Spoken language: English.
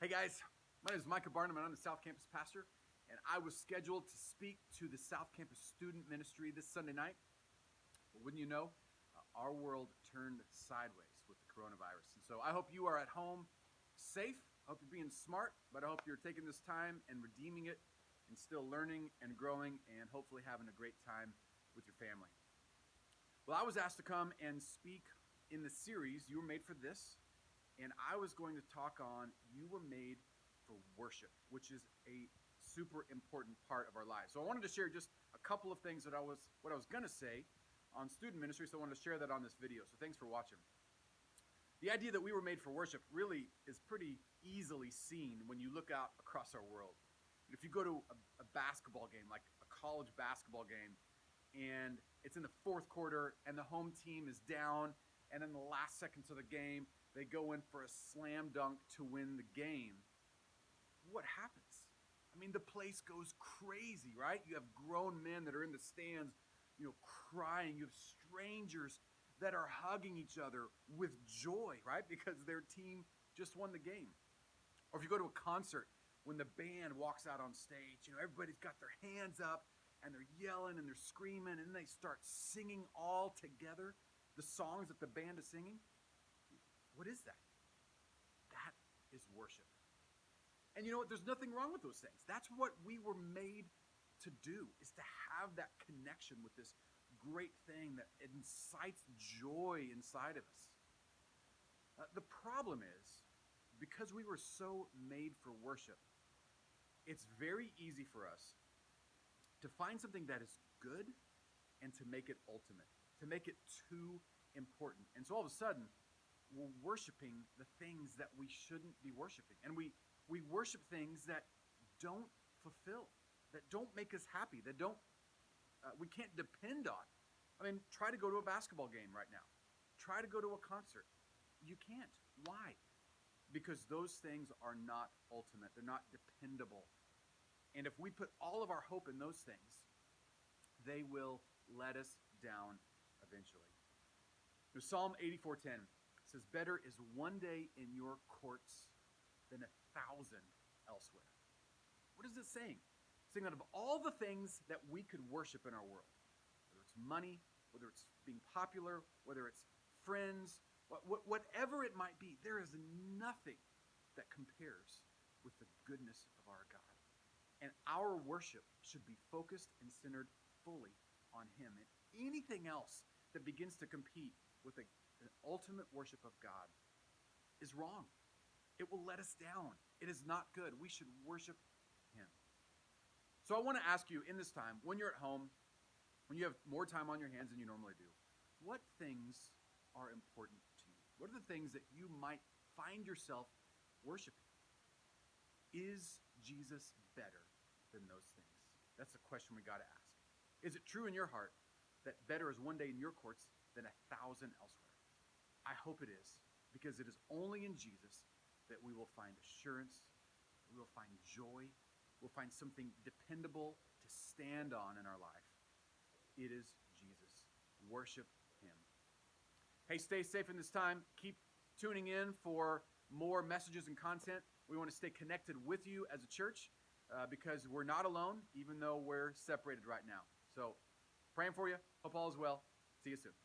Hey guys, my name is Micah and I'm the South Campus pastor, and I was scheduled to speak to the South Campus student ministry this Sunday night. But wouldn't you know, our world turned sideways with the coronavirus. And so I hope you are at home safe. I hope you're being smart, but I hope you're taking this time and redeeming it and still learning and growing and hopefully having a great time with your family. Well, I was asked to come and speak in the series, You Were Made for This. And I was going to talk on you were made for worship, which is a super important part of our lives. So I wanted to share just a couple of things that I was going to say on student ministry, so I wanted to share that on this video. So thanks for watching. The idea that we were made for worship really is pretty easily seen when you look out across our world. If you go to a basketball game, like a college basketball game, and it's in the fourth quarter and the home team is down, and in the last seconds of the game, they go in for a slam dunk to win the game. What happens? I mean, the place goes crazy, right? You have grown men that are in the stands, crying. You have strangers that are hugging each other with joy, right? Because their team just won the game. Or if you go to a concert, when the band walks out on stage, everybody's got their hands up and they're yelling and they're screaming and then they start singing all together the songs that the band is singing. What is that? That is worship. And you know what? There's nothing wrong with those things. That's what we were made to do, is to have that connection with this great thing that incites joy inside of us. The problem is, because we were so made for worship, it's very easy for us to find something that is good and to make it ultimate, to make it too important. And so all of a sudden, we're worshiping the things that we shouldn't be worshiping. And we worship things that don't fulfill, that don't make us happy, that we can't depend on. I mean, try to go to a basketball game right now. Try to go to a concert. You can't. Why? Because those things are not ultimate. They're not dependable. And if we put all of our hope in those things, they will let us down eventually. Psalm 84:10 says, better is one day in your courts than 1,000 elsewhere. What is it saying? It's saying that of all the things that we could worship in our world, whether it's money, whether it's being popular, whether it's friends, whatever it might be, there is nothing that compares with the goodness of our God. And our worship should be focused and centered fully on Him. And anything else that begins to compete with an ultimate worship of God is wrong. It will let us down. It is not good. We should worship Him. So I want to ask you in this time, when you're at home, when you have more time on your hands than you normally do, what things are important to you? What are the things that you might find yourself worshiping? Is Jesus better than those things? That's the question we got to ask. Is it true in your heart that better is one day in your courts than 1,000 elsewhere? I hope it is, because it is only in Jesus that we will find assurance, that we will find joy, we'll find something dependable to stand on in our life. It is Jesus. Worship Him. Hey, stay safe in this time. Keep tuning in for more messages and content. We want to stay connected with you as a church because we're not alone, even though we're separated right now. So, praying for you. Hope all is well. See you soon.